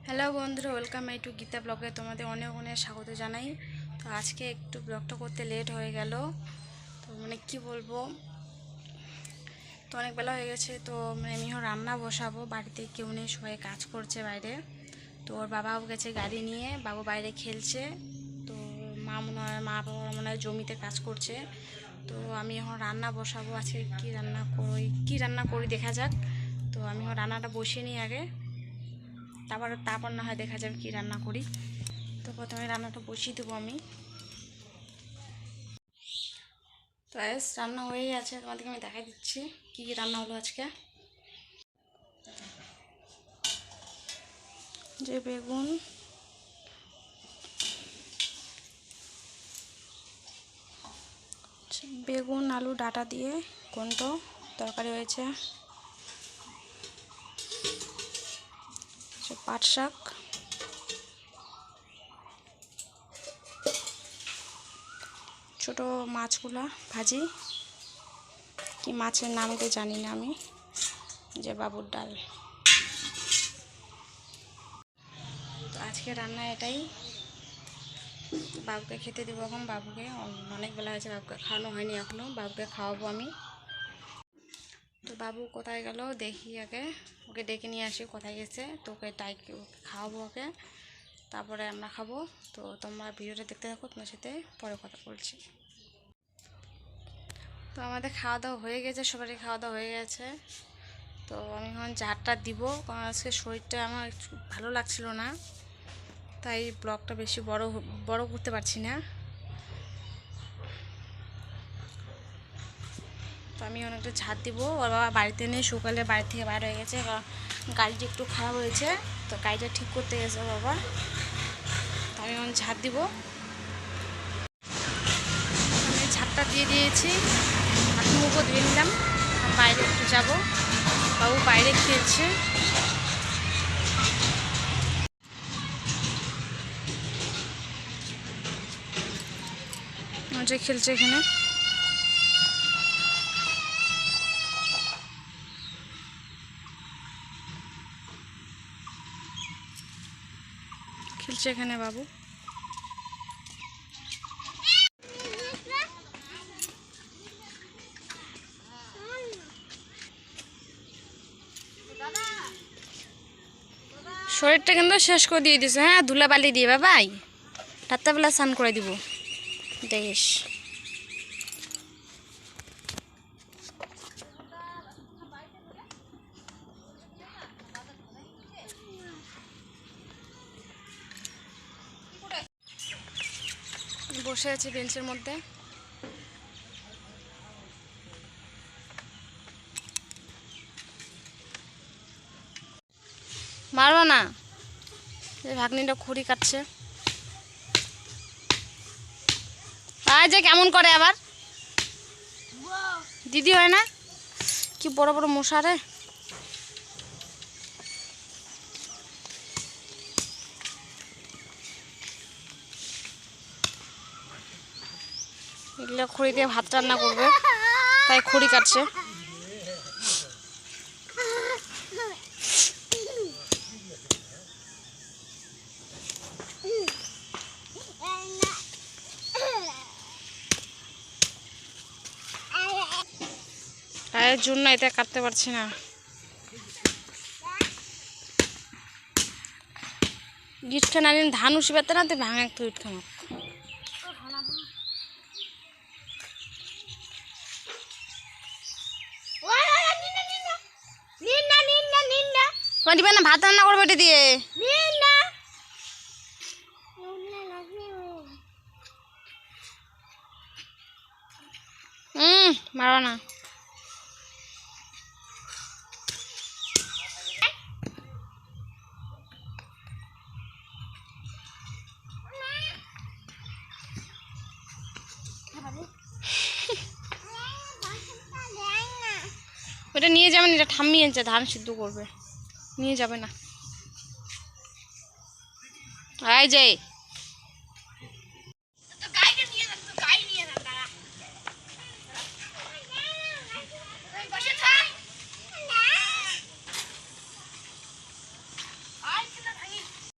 Hello বন্ধুরা, welcome to Gita ব্লগে তোমাদের অনেক অনেক স্বাগত জানাই। তো আজকে একটু ব্লগটা করতে লেট হয়ে গেল। তো কি বলবো, তো অনেক বেলা হয়ে গেছে। তো আমিও রান্না বসাবো, বাড়িতে কেউ নেই, সবাই কাজ করছে বাইরে। তো ওর বাবাও গেছে গাড়ি নিয়ে, বাবু বাইরে খেলছে। তো মা বাবা মনে হয় জমিতে কাজ করছে। তো আমি এখন রান্না বসাবো। আজকে কি রান্না করি দেখা যাক। তো আমি এখন রান্নাটা বসিয়ে নিই আগে, তারপর না হয় দেখা যাবে কি রান্না করি। তো প্রথমে রান্নাটা বসিয়ে দেবো আমি। তো রান্না হয়ে গেছে, তোমাদেরকে আমি দেখাই দিচ্ছি কি কি রান্না হলো আজকে। যে বেগুন আলু ডাঁটা দিয়ে ঘন্ট তরকারি হয়েছে। পাট শাক, ছোটো মাছগুলা ভাজি, কি মাছের নাম তো জানি না আমি, যে বাবুর ডাল। তো আজকে রান্না এটাই। বাবুকে খেতে দেবো এখন। বাবুকে অনেক বেলা হয়েছে, বাবুকে খাওয়ানো হয়নি এখনও, বাবুকে খাওয়াবো আমি। তো বাবু কোথায় গেল দেখি আগে, ওকে ডেকে নিয়ে আসি কোথায় গেছে। তো ওকে খাওয়াবো ওকে, তারপরে আমরা খাবো। তো তোমরা ভিডিওটা দেখতে থাকো, তোমার সাথে পরে কথা বলছি। তো আমাদের খাওয়া দাওয়া হয়ে গেছে, সবারই খাওয়া দাওয়া হয়ে গেছে। তো আমি এখন ঝাড়টা দিব, কারণ আজকে শরীরটা আমার ভালো লাগছিল না, তাই ব্লগটা বেশি বড় করতে পারছি না। তো আমি অনেকটা ঝাড় দিব। ওর বাবা বাড়িতে নেই, সকালে বাড়ি থেকে বাইরে হয়ে গেছে, গাড়িটা একটু খারাপ হয়েছে, তো গাড়িটা ঠিক করতে গেছে ওর বাবা। তো আমি এখন ঝাড় দিব। আমি ঝাড়টা দিয়ে দিয়েছি, হাত মুখও ধুয়ে নিলাম। বাইরে একটু যাব, বাবু বাইরে খেলছে। খেলছে এখানে, খেলছে এখানে বাবু। শরীরটা কিন্তু শেষ করে দিয়ে দিছে। হ্যাঁ, ধুলাবালি দিয়ে বাবাই রাত্রেবেলা স্নান করে দিব দেখিস। বসে আছে বেঞ্চের মধ্যে। মারো না, ভাগ্নিটা খড়ি কাটছে। আয় যে কেমন করে আবার, দিদি হয় না, কি বড় বড় মশা রে। এগুলো খড়ি দিয়ে ভাত রান্না করবে, তাই খড়ি কাটছে। এর জন্য এটা কাটতে পারছি না। গিট খানা ধান উসি পাতে না, তো ভাঙা একটু ইট খানো। দিবে না, ভাত রান্না করবে এটা দিয়ে। মারো না। ওটা নিয়ে যাবেন, এটা ঠাম্মি এনেছে, ধান সিদ্ধ করবে, নিয়ে যাবে না। আয় যাই